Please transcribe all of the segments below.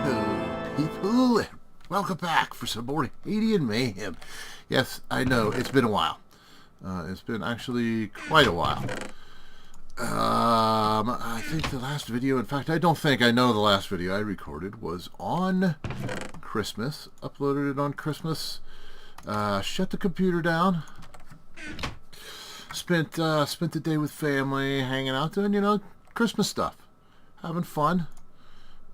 Hello, people, and welcome back for some more Hadean Mayhem. Yes, I know, it's been a while. It's been actually quite a while. I think the last video, in fact, I don't think I know the last video I recorded was on Christmas. Uploaded it on Christmas. Shut the computer down. Spent the day with family, hanging out, doing, Christmas stuff. Having fun.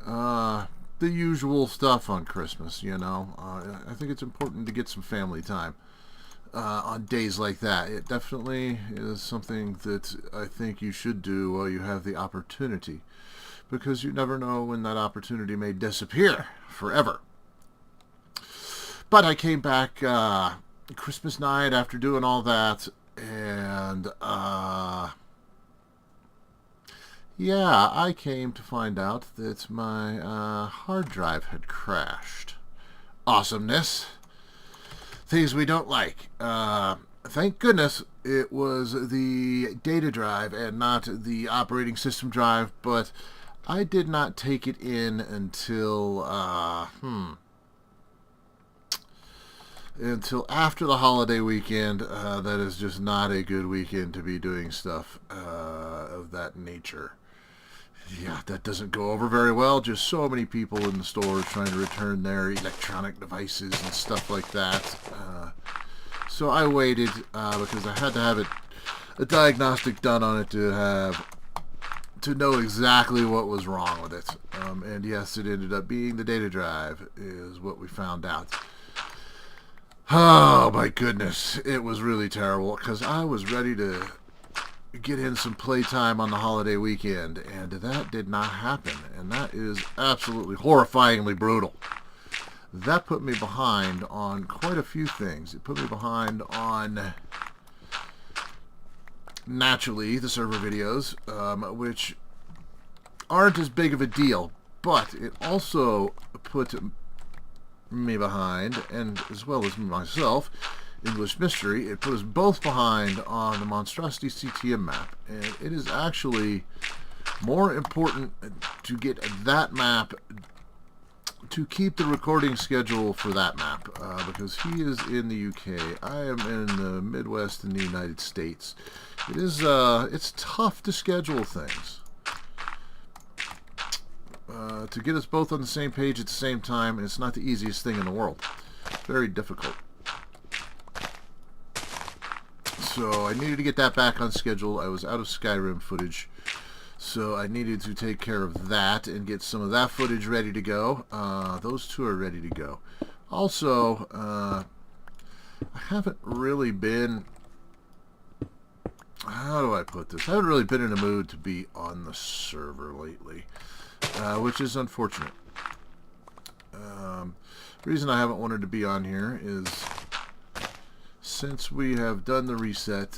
The usual stuff on Christmas, I think it's important to get some family time on days like that. It definitely is something that I think you should do while you have the opportunity, because you never know when that opportunity may disappear forever. But I came back Christmas night after doing all that, and yeah, I came to find out that my hard drive had crashed. Awesomeness. Things we don't like. Thank goodness it was the data drive and not the operating system drive, but I did not take it in until after the holiday weekend. That is just not a good weekend to be doing stuff of that nature. Yeah, that doesn't go over very well. Just so many people in the stores trying to return their electronic devices and stuff like that. So I waited because I had to have a diagnostic done on it to know exactly what was wrong with it. And yes, it ended up being the data drive is what we found out. Oh my goodness, it was really terrible because I was ready to get in some playtime on the holiday weekend, and that did not happen, and that is absolutely horrifyingly brutal. That put me behind on quite a few things. It put me behind on, naturally, the server videos, which aren't as big of a deal, but it also put me behind, and as well as myself, English Mystery, it put us both behind on the Monstrosity CTM map, and it is actually more important to get that map, to keep the recording schedule for that map, because he is in the UK, I am in the Midwest in the United States. It is, it's tough to schedule things. To get us both on the same page at the same time, and it's not the easiest thing in the world. Very difficult. So I needed to get that back on schedule. I was out of Skyrim footage, so I needed to take care of that and get some of that footage ready to go. Those two are ready to go. Also, I haven't really been, how do I put this? I haven't really been in a mood to be on the server lately, which is unfortunate. The reason I haven't wanted to be on here is, since we have done the reset,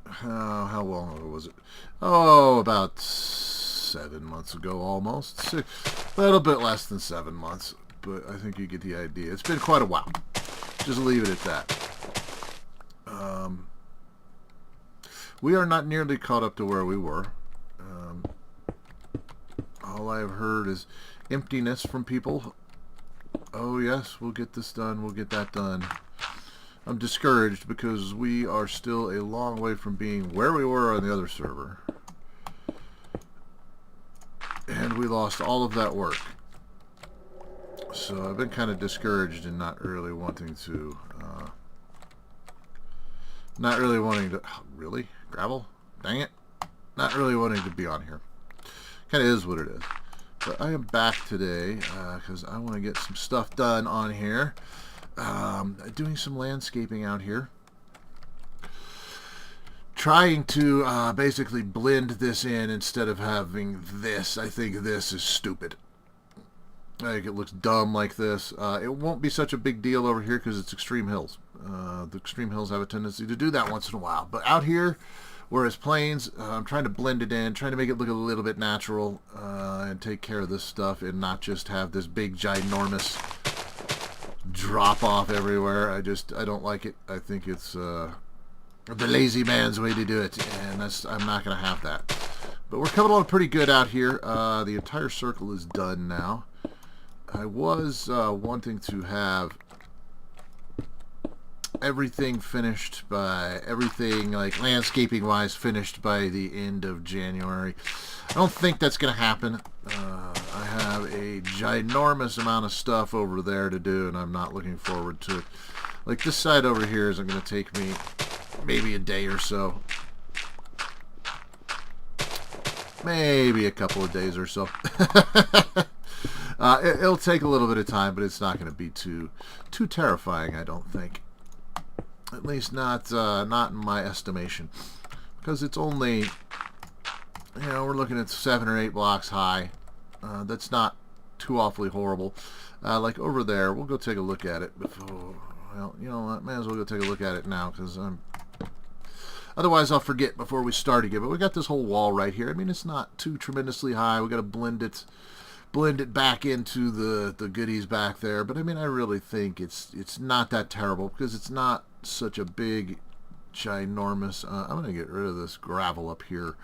how long ago was it? Oh, about 7 months ago, almost. A little bit less than 7 months, but I think you get the idea. It's been quite a while. Just leave it at that. We are not nearly caught up to where we were. All I've heard is emptiness from people. Oh yes, we'll get this done, we'll get that done. I'm discouraged because we are still a long way from being where we were on the other server. And we lost all of that work. So I've been kind of discouraged and not really wanting to, oh, really? Gravel? Dang it. Not really wanting to be on here. Kind of is what it is. But I am back today because I want to get some stuff done on here. Doing some landscaping out here. Trying to basically blend this in instead of having this. I think this is stupid. I think it looks dumb like this. It won't be such a big deal over here because it's extreme hills. The extreme hills have a tendency to do that once in a while. But out here, whereas plains, I'm trying to blend it in, trying to make it look a little bit natural, and take care of this stuff and not just have this big, ginormous drop off everywhere. I don't like it. I think it's the lazy man's way to do it, and I'm not going to have that. But we're coming along pretty good out here. The entire circle is done now. I was wanting to have everything finished by, everything like landscaping wise finished by the end of January. I don't think that's going to happen. I have a ginormous amount of stuff over there to do, and I'm not looking forward to it. Like this side over here isn't going to take me maybe a day or so. Maybe a couple of days or so. It'll take a little bit of time, but it's not going to be too terrifying, I don't think. At least not in my estimation, because it's only, you know, we're looking at 7 or 8 blocks high. That's not too awfully horrible. Like over there, we'll go take a look at it before. Well, you know what? May as well go take a look at it now, because otherwise I'll forget before we start again. But we got this whole wall right here. I mean, it's not too tremendously high. We got to blend it back into the goodies back there. But I mean, I really think it's not that terrible, because it's not such a big, ginormous. I'm gonna get rid of this gravel up here.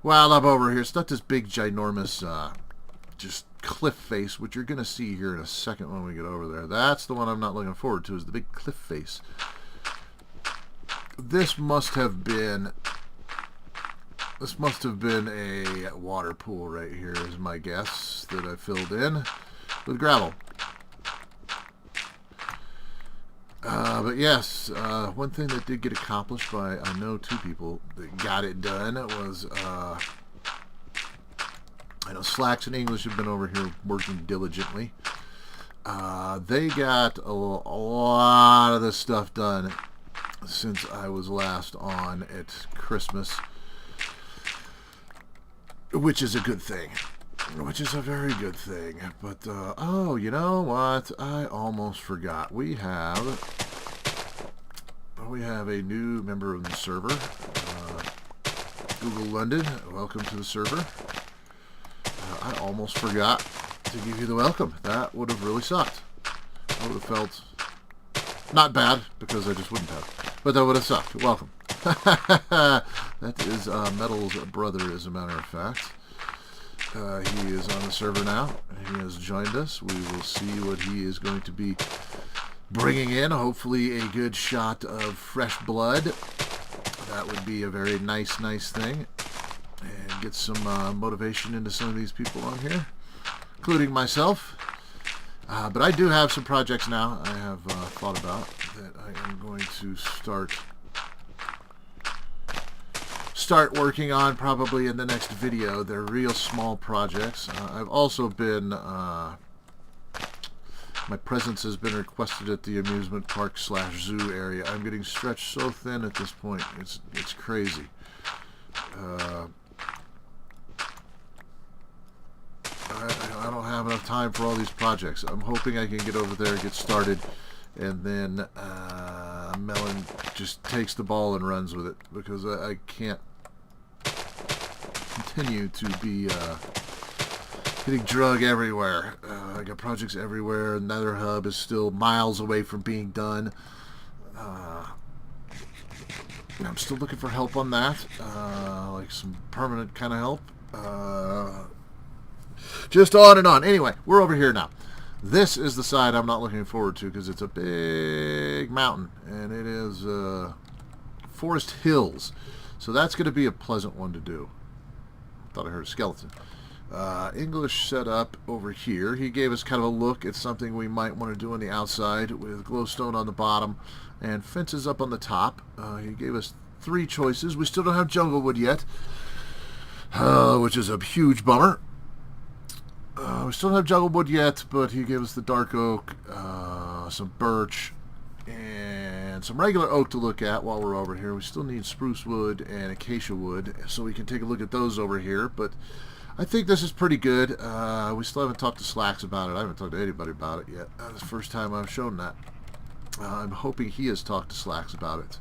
While I'm over here, it's not this big, ginormous, just cliff face, which you're gonna see here in a second when we get over there. That's the one I'm not looking forward to, is the big cliff face. This must have been a water pool right here, is my guess, that I filled in with gravel. But yes, one thing that did get accomplished by, I know, 2 people that got it done was, I know Slacks and English have been over here working diligently. They got a lot of this stuff done since I was last on at Christmas, which is a good thing. Which is a very good thing. But, oh, you know what? I almost forgot. We have a new member of the server. Google London, welcome to the server. I almost forgot to give you the welcome. That would have really sucked. I would have felt not bad, because I just wouldn't have. But that would have sucked. Welcome. That is Metal's brother, as a matter of fact. He is on the server now. He has joined us. We will see what he is going to be bringing in. Hopefully a good shot of fresh blood. That would be a very nice thing. And get some motivation into some of these people on here, including myself. But I do have some projects now I have thought about that I am going to start working on probably in the next video. They're real small projects. I've also been, my presence has been requested at the amusement park / zoo area. I'm getting stretched so thin at this point. It's crazy. I don't have enough time for all these projects. I'm hoping I can get over there and get started, and then Melon just takes the ball and runs with it, because I can't continue to be getting drug everywhere. I got projects everywhere. Nether Hub is still miles away from being done. I'm still looking for help on that, like some permanent kind of help. Just on and on. Anyway, we're over here now. This is the side I'm not looking forward to, because it's a big mountain, and it is Forest Hills. So that's going to be a pleasant one to do. Thought I heard a skeleton. English set up over here. He gave us kind of a look at something we might want to do on the outside, with glowstone on the bottom and fences up on the top. He gave us 3 choices. We still don't have jungle wood yet, which is a huge bummer. We still don't have jungle wood yet, but he gave us the dark oak, some birch, and some regular oak to look at while we're over here. We still need spruce wood and acacia wood, so we can take a look at those over here. But I think this is pretty good. We still haven't talked to Slacks about it. I haven't talked to anybody about it yet. That's the first time I've shown that. I'm hoping he has talked to Slacks about it.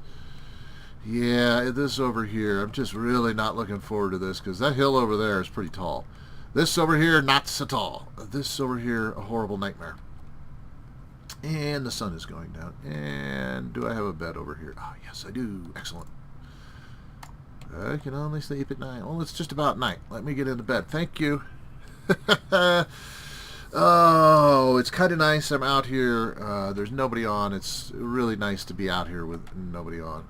Yeah, this over here, I'm just really not looking forward to this, because that hill over there is pretty tall. This over here, not so tall. This over here, a horrible nightmare. And the sun is going down. And do I have a bed over here? Ah, yes, I do. Excellent. I can only sleep at night. Well, it's just about night. Let me get into bed. Thank you. Oh, it's kind of nice. I'm out here. There's nobody on. It's really nice to be out here with nobody on.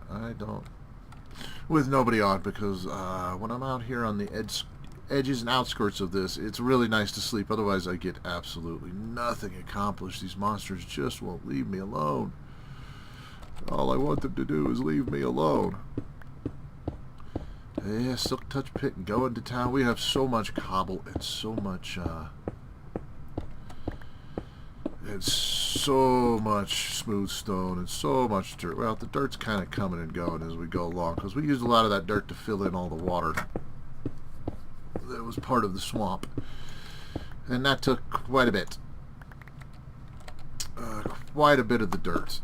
With nobody on, because when I'm out here on the edges and outskirts of this, it's really nice to sleep. Otherwise, I get absolutely nothing accomplished. These monsters just won't leave me alone. All I want them to do is leave me alone. Yeah, Silk Touch Pit and go into town. We have so much cobble and so much smooth stone and so much dirt. Well, the dirt's kind of coming and going as we go along, because we used a lot of that dirt to fill in all the water that was part of the swamp, and that took quite a bit. Quite a bit of the dirt.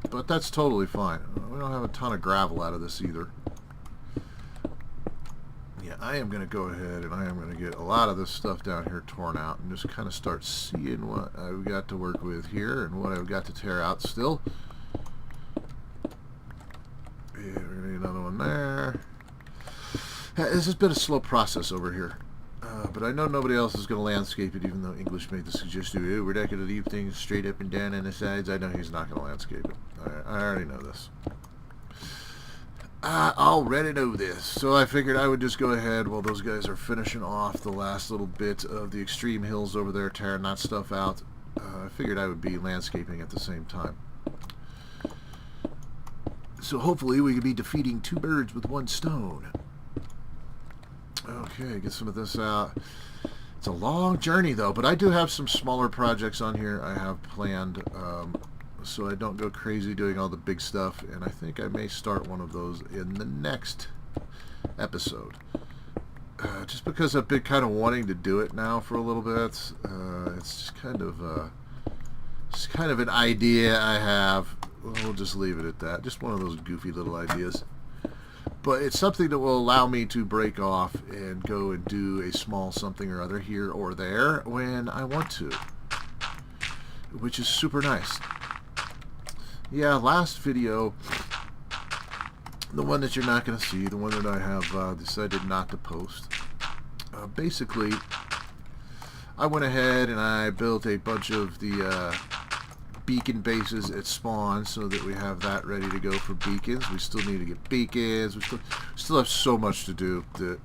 But that's totally fine. We don't have a ton of gravel out of this either. Yeah, I am going to go ahead and I am going to get a lot of this stuff down here torn out and just kind of start seeing what I've got to work with here and what I've got to tear out still. Yeah, we're going to need another one there. This has been a slow process over here. But I know nobody else is going to landscape it, even though English made the suggestion, we're not going to leave things straight up and down on the sides. I know he's not going to landscape it. I already know this. I already know this. So I figured I would just go ahead while those guys are finishing off the last little bit of the extreme hills over there, tearing that stuff out. I figured I would be landscaping at the same time. So hopefully we could be defeating two birds with one stone. Okay, get some of this out. It's a long journey, though, but I do have some smaller projects on here I have planned, so I don't go crazy doing all the big stuff, and I think I may start one of those in the next episode. Just because I've been kind of wanting to do it now for a little bit. It's just kind of an idea I have. We'll just leave it at that. Just one of those goofy little ideas. But it's something that will allow me to break off and go and do a small something or other here or there when I want to, which is super nice. Yeah, last video, the one that you're not going to see, the one that I have decided not to post, basically, I went ahead and I built a bunch of the beacon bases at spawn so that we have that ready to go for beacons. We still need to get beacons. We still have so much to do that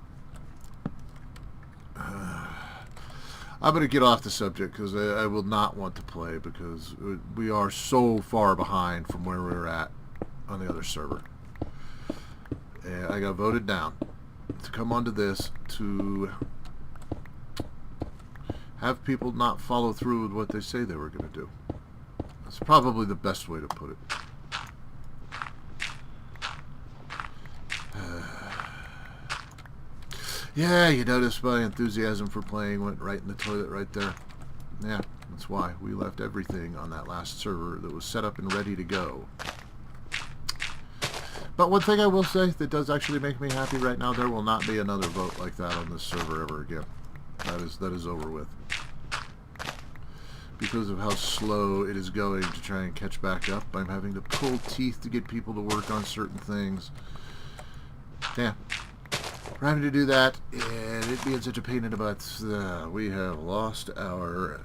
I'm going to get off the subject because I will not want to play because we are so far behind from where we're at on the other server. And I got voted down to come onto this to have people not follow through with what they say they were going to do. That's probably the best way to put it. Yeah, you notice my enthusiasm for playing went right in the toilet right there. Yeah, that's why we left everything on that last server that was set up and ready to go. But one thing I will say that does actually make me happy right now, there will not be another vote like that on this server ever again. That is over with. Because of how slow it is going to try and catch back up, I'm having to pull teeth to get people to work on certain things. Yeah. We're having to do that, and it being such a pain in the butt, we have lost our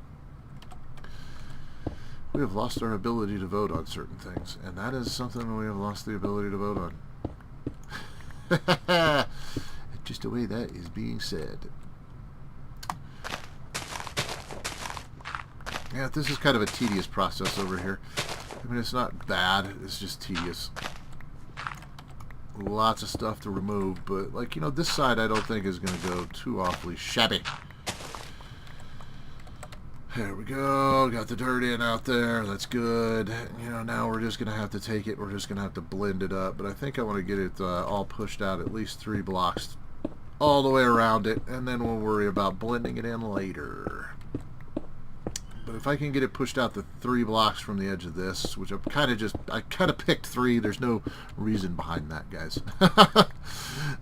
ability to vote on certain things, and that is something we have lost the ability to vote on. Just the way that is being said. Yeah, this is kind of a tedious process over here. I mean, it's not bad, it's just tedious. Lots of stuff to remove, but, like, you know, this side I don't think is going to go too awfully shabby. There we go, got the dirt in out there, that's good. You know, now we're just going to have to take it, we're just going to have to blend it up, but I think I want to get it all pushed out at least 3 blocks all the way around it, and then we'll worry about blending it in later. But if I can get it pushed out the 3 blocks from the edge of this, which I kind of picked 3. There's no reason behind that, guys.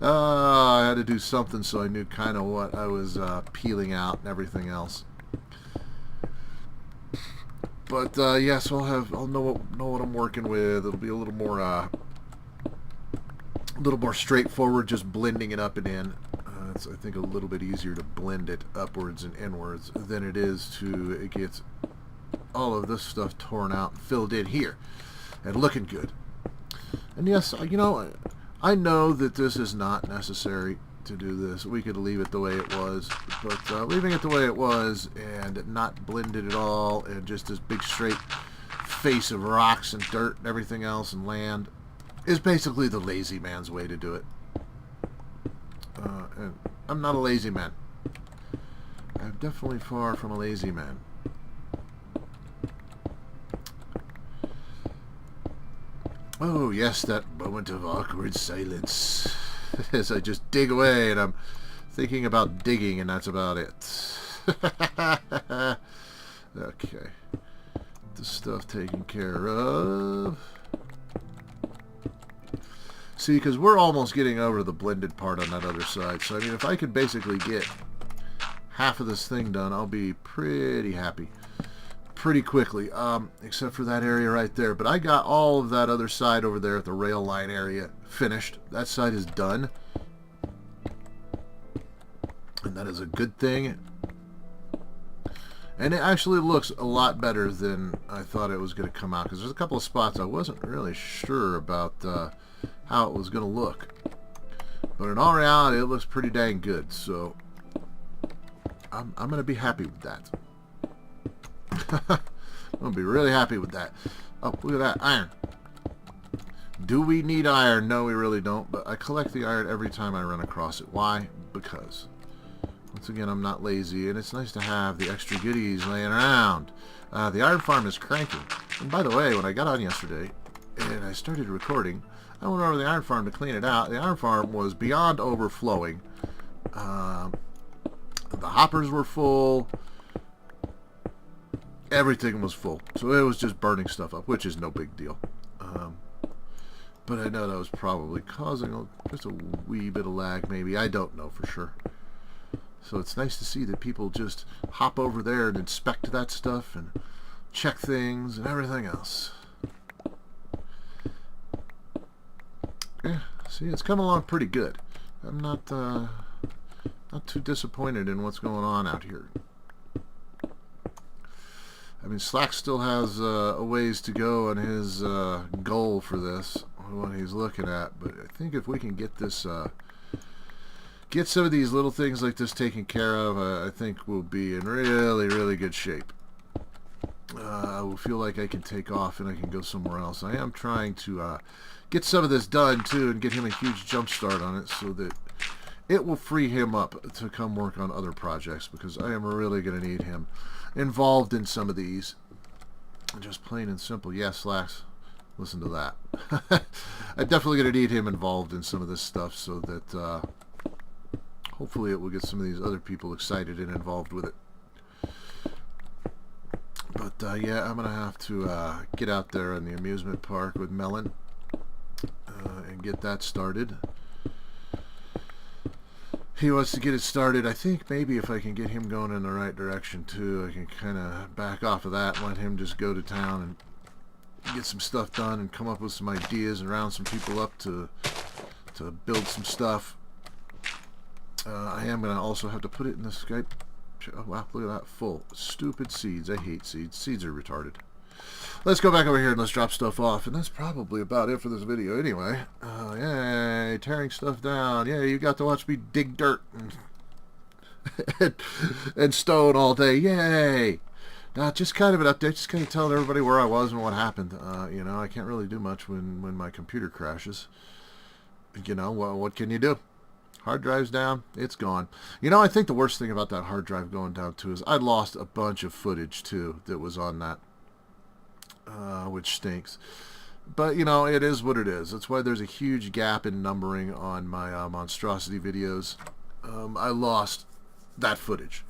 I had to do something so I knew kind of what I was peeling out and everything else. But yeah, so I'll know what I'm working with. It'll be a little little more straightforward, just blending it up and in. It's, I think, a little bit easier to blend it upwards and inwards than it is to get all of this stuff torn out and filled in here and looking good. And yes, you know, I know that this is not necessary to do this. We could leave it the way it was, but leaving it the way it was and not blended at all and just this big straight face of rocks and dirt and everything else and land is basically the lazy man's way to do it. And I'm not a lazy man. I'm definitely far from a lazy man. Oh yes, that moment of awkward silence as I just dig away and I'm thinking about digging, and that's about it. Okay. This stuff taken care of. See, because we're almost getting over the blended part on that other side. So, I mean, if I could basically get half of this thing done, I'll be pretty happy. Pretty quickly. Except for that area right there. But I got all of that other side over there at the rail line area finished. That side is done. And that is a good thing. And it actually looks a lot better than I thought it was going to come out. Because there's a couple of spots I wasn't really sure about how it was going to look. But in all reality, it looks pretty dang good. So I'm going to be happy with that. I'm going to be really happy with that. Oh, look at that. Iron. Do we need iron? No, we really don't. But I collect the iron every time I run across it. Why? Because, once again, I'm not lazy. And it's nice to have the extra goodies laying around. The iron farm is cranking. And by the way, when I got on yesterday and I started recording, I went over to the iron farm to clean it out. The iron farm was beyond overflowing. The hoppers were full. Everything was full. So it was just burning stuff up, which is no big deal. But I know that was probably causing just a wee bit of lag, maybe. I don't know for sure. So it's nice to see that people just hop over there and inspect that stuff and check things and everything else. Yeah, see, it's coming along pretty good. I'm not too disappointed in what's going on out here. I mean, Slack still has a ways to go on his goal for this, what he's looking at. But I think if we can get this, get some of these little things like this taken care of, I think we'll be in really, really good shape. I will feel like I can take off and I can go somewhere else. I am trying to get some of this done too and get him a huge jump start on it so that it will free him up to come work on other projects, because I am really going to need him involved in some of these. Just plain and simple. Yes, Slacks, listen to that. I'm definitely going to need him involved in some of this stuff so that hopefully it will get some of these other people excited and involved with it. But yeah, I'm going to have to get out there in the amusement park with Melon and get that started. He wants to get it started. I think maybe if I can get him going in the right direction too, I can kind of back off of that and let him just go to town and get some stuff done and come up with some ideas and round some people up to build some stuff. I am going to also have to put it in the Skype. Oh wow, look at that, full. Stupid seeds. I hate seeds. Seeds are retarded. Let's go back over here and let's drop stuff off. And that's probably about it for this video anyway. Yay, tearing stuff down. Yay, you got to watch me dig dirt and stone all day. Yay. Now, just kind of an update, just kind of telling everybody where I was and what happened. You know, I can't really do much when my computer crashes. You know, well, what can you do? Hard drive's down, it's gone. You know, I think the worst thing about that hard drive going down too is I lost a bunch of footage too that was on that. Which stinks. But, you know, it is what it is. That's why there's a huge gap in numbering on my monstrosity videos. I lost that footage.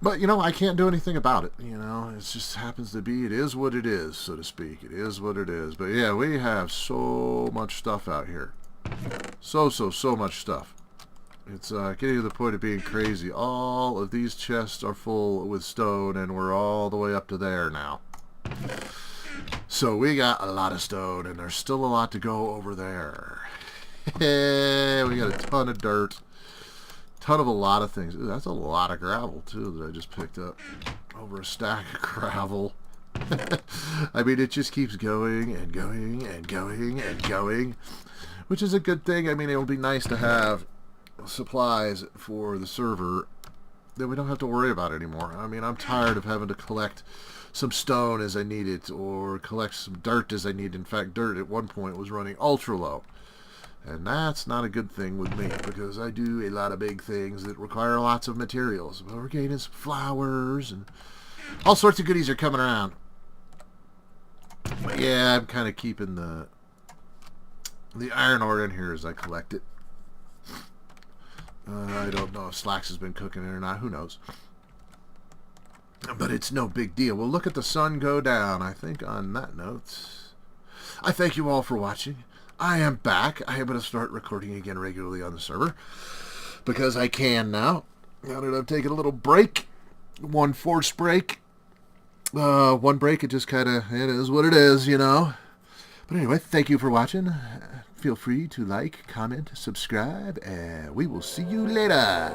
But, you know, I can't do anything about it. You know, it just happens to be, it is what it is, so to speak. It is what it is. But, yeah, we have so much stuff out here. So much stuff. It's getting to the point of being crazy. All of these chests are full with stone, and we're all the way up to there now. So we got a lot of stone, and there's still a lot to go over there. We got a ton of dirt. Ton of a lot of things. Ooh, that's a lot of gravel, too, that I just picked up. Over a stack of gravel. I mean, it just keeps going and going and going and going, which is a good thing. I mean, it would be nice to have supplies for the server that we don't have to worry about anymore. I mean, I'm tired of having to collect some stone as I need it, or collect some dirt as I need. In fact, dirt at one point was running ultra low. And that's not a good thing with me, because I do a lot of big things that require lots of materials. But we're getting some flowers, and all sorts of goodies are coming around. But yeah, I'm kind of keeping the iron ore in here as I collect it. I don't know if Slacks has been cooking it or not. Who knows? But it's no big deal. We'll look at the sun go down. I think on that note, I thank you all for watching. I am back. I am going to start recording again regularly on the server, because I can now. Now that I've taken a little break, one forced break. One break, it just kind of, it is what it is, you know. But anyway, thank you for watching. Feel free to like, comment, subscribe, and we will see you later.